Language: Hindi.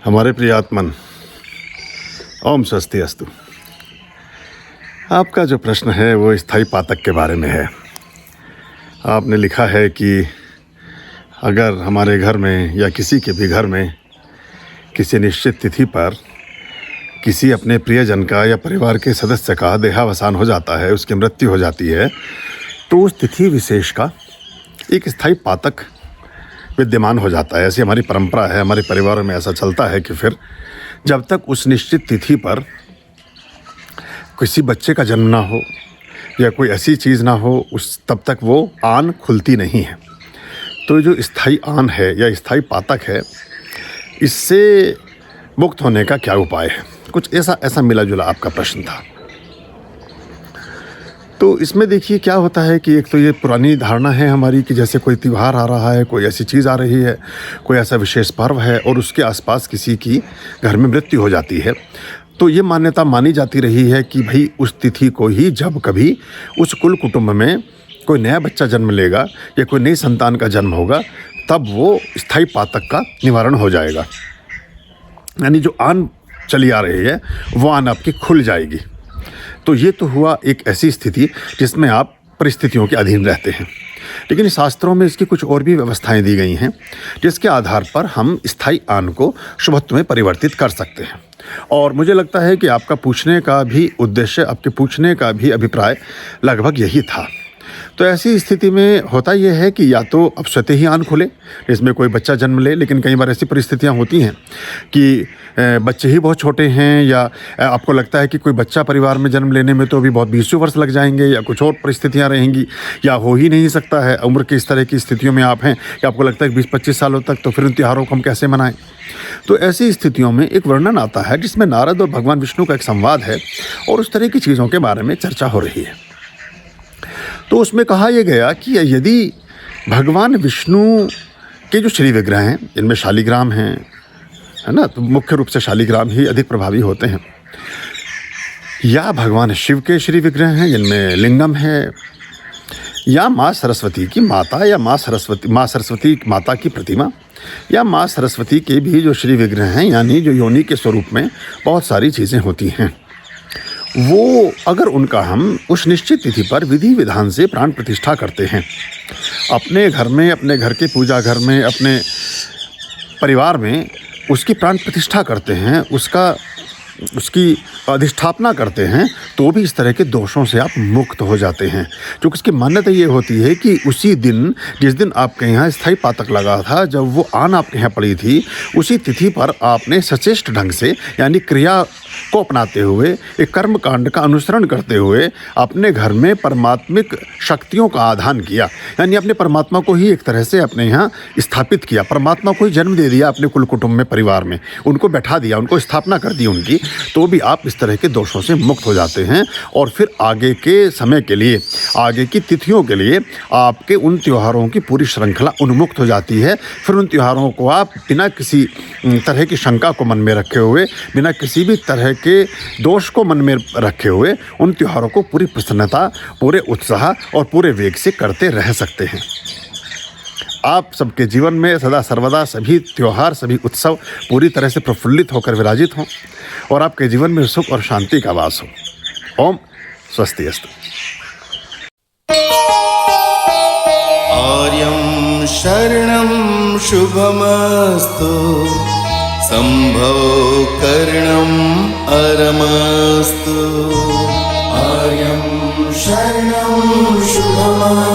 हमारे प्रियात्मन, ओम स्वस्ति अस्तु। आपका जो प्रश्न है वो स्थायी पातक के बारे में है। आपने लिखा है कि अगर हमारे घर में या किसी के भी घर में किसी निश्चित तिथि पर किसी अपने प्रियजन का या परिवार के सदस्य का देहावसान हो जाता है, उसकी मृत्यु हो जाती है, तो उस तिथि विशेष का एक स्थायी पातक विद्यमान हो जाता है। ऐसी हमारी परंपरा है, हमारे परिवार में ऐसा चलता है कि फिर जब तक उस निश्चित तिथि पर किसी बच्चे का जन्म ना हो या कोई ऐसी चीज़ ना हो, तब तक वो आन खुलती नहीं है। तो जो स्थायी आन है या स्थायी पातक है, इससे मुक्त होने का क्या उपाय है? कुछ ऐसा मिला जुला आपका प्रश्न था। तो इसमें देखिए क्या होता है कि एक तो ये पुरानी धारणा है हमारी कि जैसे कोई त्यौहार आ रहा है, कोई ऐसी चीज़ आ रही है, कोई ऐसा विशेष पर्व है और उसके आसपास किसी की घर में मृत्यु हो जाती है, तो ये मान्यता मानी जाती रही है कि भाई उस तिथि को ही जब कभी उस कुल कुटुंब में कोई नया बच्चा जन्म लेगा या कोई नई संतान का जन्म होगा, तब वो स्थायी पातक का निवारण हो जाएगा। यानी जो आन चली आ रही है वो आन आपकी खुल जाएगी। तो ये तो हुआ एक ऐसी स्थिति जिसमें आप परिस्थितियों के अधीन रहते हैं। लेकिन शास्त्रों में इसकी कुछ और भी व्यवस्थाएं दी गई हैं जिसके आधार पर हम स्थायी आन को शुभत्व में परिवर्तित कर सकते हैं। और मुझे लगता है कि आपका पूछने का भी उद्देश्य, आपके पूछने का भी अभिप्राय लगभग यही था। तो ऐसी स्थिति में होता यह है कि या तो अब स्वतः ही आन खुले, इसमें कोई बच्चा जन्म ले, लेकिन कई बार ऐसी परिस्थितियां होती हैं कि बच्चे ही बहुत छोटे हैं या आपको लगता है कि कोई बच्चा परिवार में जन्म लेने में तो अभी बहुत 20 वर्ष लग जाएंगे या कुछ और परिस्थितियां रहेंगी या हो ही नहीं सकता है। उम्र की इस तरह की स्थितियों में आप हैं कि आपको लगता है कि 20-25 सालों तक तो फिर उन त्योहारों को हम कैसे मनाएं। तो ऐसी स्थितियों में एक वर्णन आता है जिसमें नारद और भगवान विष्णु का एक संवाद है और उस तरह की चीज़ों के बारे में चर्चा हो रही है। तो उसमें कहा यह गया कि यदि भगवान विष्णु के जो श्री विग्रह हैं, इनमें शालिग्राम हैं, है ना, तो मुख्य रूप से शालिग्राम ही अधिक प्रभावी होते हैं, या भगवान शिव के श्री विग्रह हैं जिनमें लिंगम है, या माँ सरस्वती की माता या माँ सरस्वती माता की प्रतिमा, या माँ सरस्वती के भी जो श्री विग्रह हैं, यानी जो योनि के स्वरूप में बहुत सारी चीज़ें होती हैं, वो अगर उनका हम उस निश्चित तिथि पर विधि विधान से प्राण प्रतिष्ठा करते हैं, अपने घर में, अपने घर के पूजा घर में, अपने परिवार में उसकी प्राण प्रतिष्ठा करते हैं, उसकी अधिष्ठापना करते हैं, तो भी इस तरह के दोषों से आप मुक्त हो जाते हैं। क्योंकि इसकी मान्यता ये होती है कि उसी दिन, जिस दिन आपके यहाँ स्थायी पातक लगा था, जब वो आन आपके यहाँ पड़ी थी, उसी तिथि पर आपने सचेष्ट ढंग से यानी क्रिया को अपनाते हुए, एक कर्म कांड का अनुसरण करते हुए अपने घर में परमात्मिक शक्तियों का आधान किया, यानी अपने परमात्मा को ही एक तरह से अपने यहाँ स्थापित किया, परमात्मा को ही जन्म दे दिया अपने कुल कुटुंब में, परिवार में उनको बैठा दिया, उनको स्थापना कर दी उनकी, तो भी आप इस तरह के दोषों से मुक्त हो जाते हैं। और फिर आगे के समय के लिए, आगे की तिथियों के लिए आपके उन त्योहारों की पूरी श्रृंखला उन्मुक्त हो जाती है। फिर उन त्योहारों को आप बिना किसी तरह की शंका को मन में रखे हुए, बिना किसी भी तरह के दोष को मन में रखे हुए उन त्योहारों को पूरी प्रसन्नता, पूरे उत्साह और पूरे वेग से करते रह सकते हैं। आप सबके जीवन में सदा सर्वदा सभी त्योहार, सभी उत्सव पूरी तरह से प्रफुल्लित होकर विराजित हों और आपके जीवन में सुख और शांति का वास हो। ओम स्वस्ति अस्तु। आर्यं शरणं शुभमस्तु, संभव करणं अरमस्तु। आर्यं शरणं शुभमस्तु।